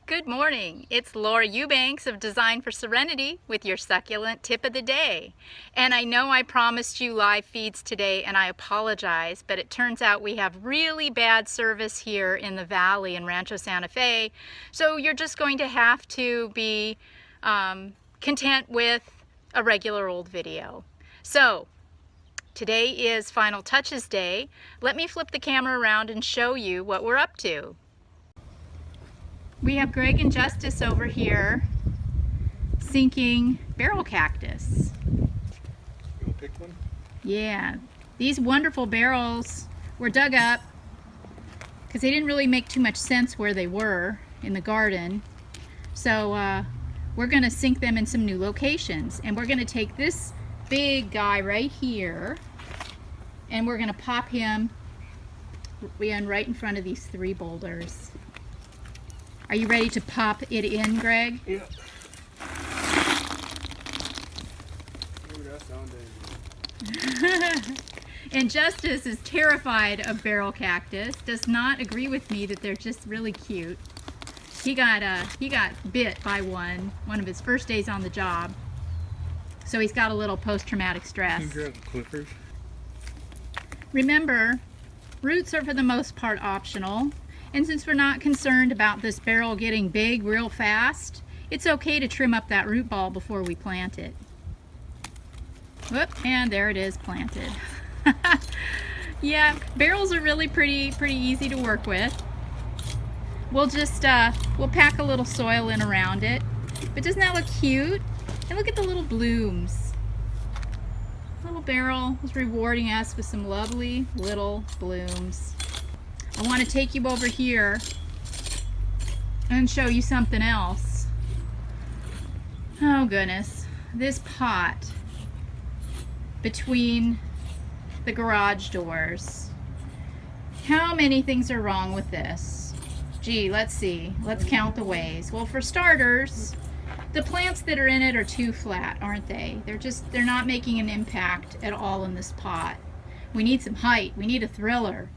Good morning. It's Laura Eubanks of Design for Serenity with your succulent tip of the day. And I know I promised you live feeds today and I apologize, but it turns out we have really bad service here in the valley in Rancho Santa Fe. So you're just going to have to be content with a regular old video. So today is Final Touches Day. Let me flip the camera around and show you what we're up to. We have Greg and Justice over here sinking barrel cactus. You want to pick one? Yeah, these wonderful barrels were dug up because they didn't really make too much sense where they were in the garden. So we're going to sink them in some new locations. And we're going to take this big guy right here and we're going to pop him in right in front of these three boulders. Are you ready to pop it in, Greg? Yeah. Ooh, that sounded. And Justice is terrified of barrel cactus. Does not agree with me that they're just really cute. He got bit by one of his first days on the job. So he's got a little post-traumatic stress. Can you grab the clippers? Remember, roots are for the most part optional. And since we're not concerned about this barrel getting big real fast, it's okay to trim up that root ball before we plant it. Whoop, and there it is planted. Yeah, barrels are really pretty easy to work with. We'll just, we'll pack a little soil in around it. But doesn't that look cute? And look at the little blooms. Little barrel is rewarding us with some lovely little blooms. I want to take you over here and show you something else. Oh goodness, this pot between the garage doors. How many things are wrong with this? Gee, let's see. Let's count the ways. Well, for starters, the plants that are in it are too flat, aren't they? They're not making an impact at all in this pot. We need some height. We need a thriller.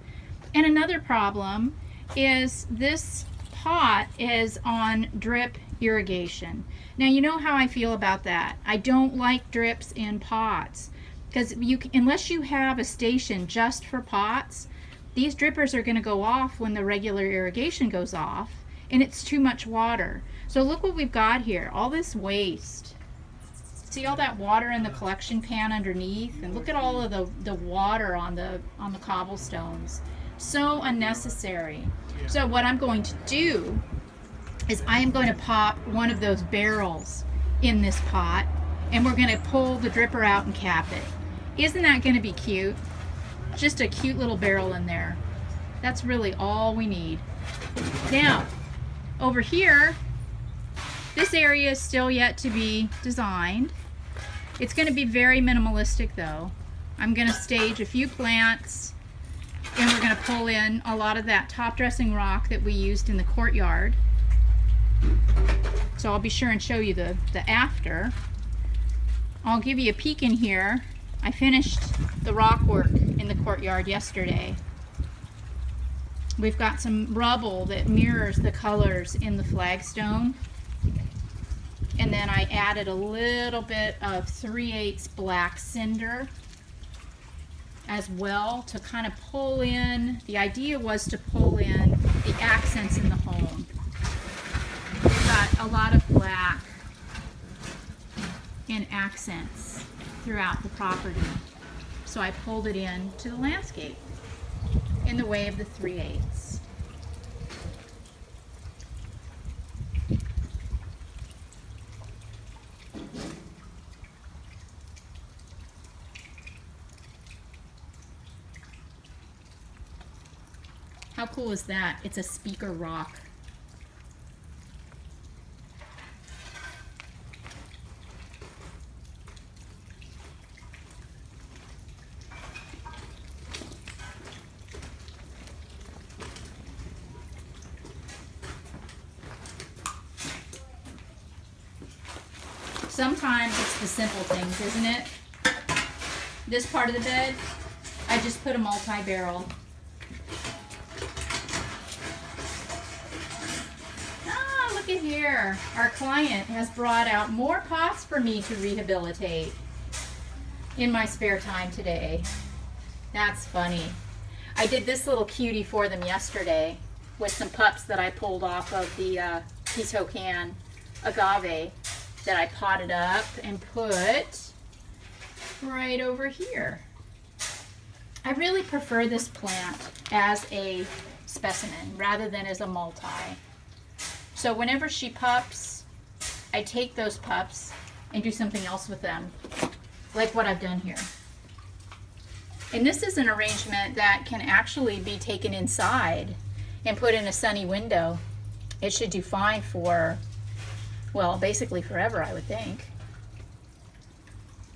And another problem is this pot is on drip irrigation. Now you know how I feel about that. I don't like drips in pots because unless you have a station just for pots, these drippers are going to go off when the regular irrigation goes off and it's too much water. So look what we've got here, all this waste. See all that water in the collection pan underneath, and look at all of the water on the cobblestones. So unnecessary. So what I'm going to do is I am going to pop one of those barrels in this pot and we're going to pull the dripper out and cap it. Isn't that going to be cute? Just a cute little barrel in there. That's really all we need. Now, over here, this area is still yet to be designed. It's going to be very minimalistic though. I'm going to stage a few plants and we're going to pull in a lot of that top dressing rock that we used in the courtyard. So I'll be sure and show you the after. I'll give you a peek in here. I finished the rock work in the courtyard yesterday. We've got some rubble that mirrors the colors in the flagstone. And then I added a little bit of 3/8 black cinder as well to kind of pull in. The idea was to pull in the accents in the home. We've got a lot of black and accents throughout the property. So I pulled it in to the landscape in the way of the 3/8. How cool is that? It's a speaker rock. Sometimes it's the simple things, isn't it? This part of the bed, I just put a multi-barrel. look at here. Our client has brought out more pots for me to rehabilitate in my spare time today. That's funny. I did this little cutie for them yesterday with some pups that I pulled off of the Pisocan agave that I potted up and put right over here. I really prefer this plant as a specimen rather than as a multi. So whenever she pups, I take those pups and do something else with them, like what I've done here. And this is an arrangement that can actually be taken inside and put in a sunny window. It should do fine for, well, basically forever, I would think.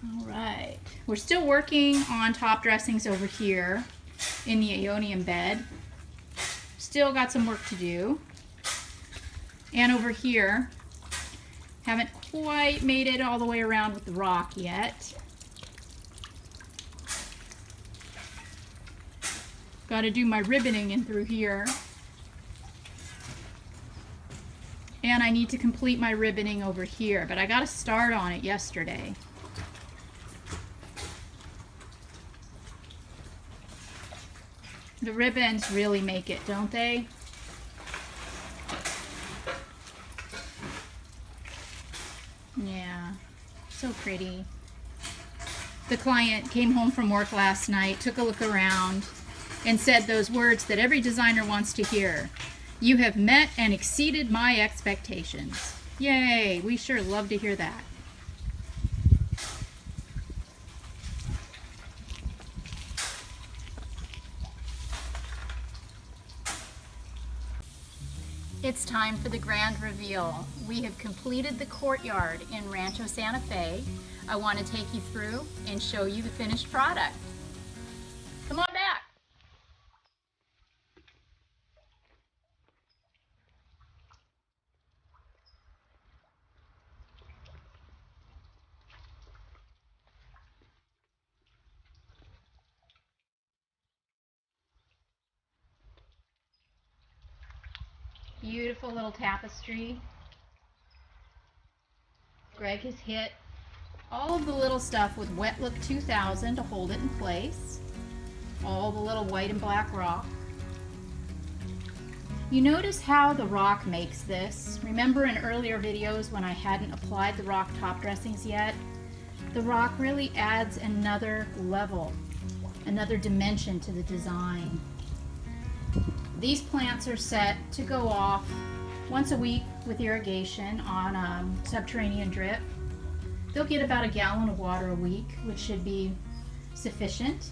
All right, we're still working on top dressings over here in the Aeonium bed. Still got some work to do. And over here, haven't quite made it all the way around with the rock yet. Got to do my ribboning in through here. And I need to complete my ribboning over here, but I got to start on it yesterday. The ribbons really make it, don't they? Yeah, so pretty. The client came home from work last night, took a look around, and said those words that every designer wants to hear. You have met and exceeded my expectations. Yay, we sure love to hear that. It's time for the grand reveal. We have completed the courtyard in Rancho Santa Fe. I want to take you through and show you the finished product. Come on back. Beautiful little tapestry. Greg has hit all of the little stuff with Wet Look 2000 to hold it in place. All the little white and black rock. You notice how the rock makes this. Remember in earlier videos when I hadn't applied the rock top dressings yet? The rock really adds another level, another dimension to the design. These plants are set to go off once a week with irrigation on subterranean drip. They'll get about a gallon of water a week, which should be sufficient.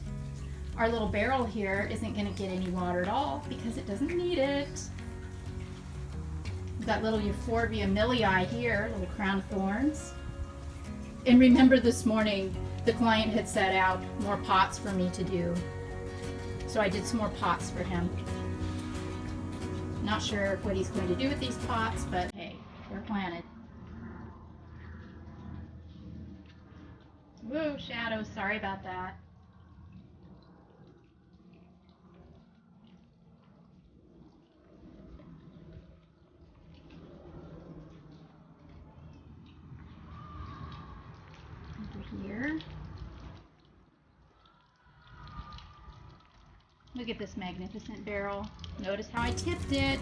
Our little barrel here isn't going to get any water at all because it doesn't need it. We've got little Euphorbia millii here, little crown of thorns. And remember this morning, the client had set out more pots for me to do. So I did some more pots for him. Not sure what he's going to do with these pots, but hey, they're planted. Woo, shadows, sorry about that. Over here. Look at this magnificent barrel. Notice how I tipped it.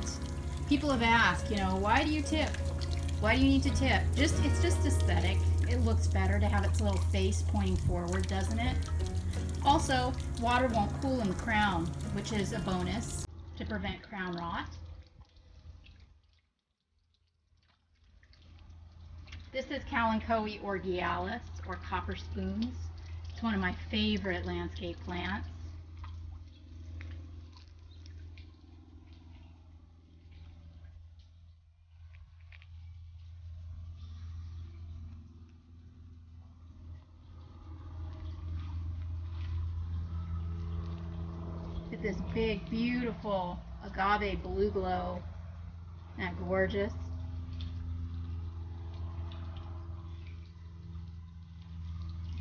People have asked, you know, why do you tip? Why do you need to tip? It's just aesthetic. It looks better to have its little face pointing forward, doesn't it? Also, water won't cool in the crown, which is a bonus to prevent crown rot. This is Kalanchoe orgialis, or copper spoons. It's one of my favorite landscape plants. Look at this big, beautiful agave blue glow. Isn't that gorgeous?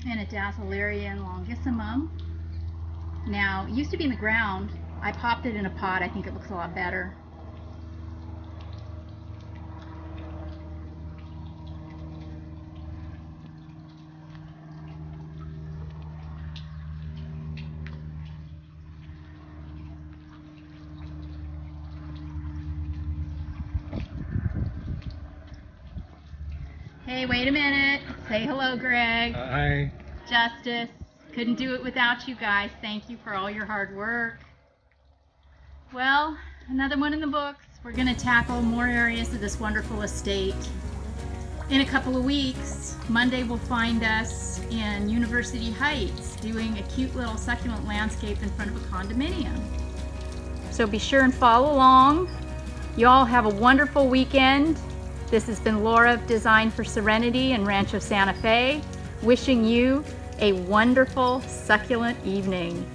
And a Dazzlerian longissimum. Now, it used to be in the ground. I popped it in a pot. I think it looks a lot better. Hey, wait a minute. Say hello, Greg. Hi. Justice. Couldn't do it without you guys. Thank you for all your hard work. Well, another one in the books. We're going to tackle more areas of this wonderful estate. In a couple of weeks, Monday will find us in University Heights doing a cute little succulent landscape in front of a condominium. So be sure and follow along. You all have a wonderful weekend. This has been Laura of Design for Serenity in Rancho Santa Fe, wishing you a wonderful succulent evening.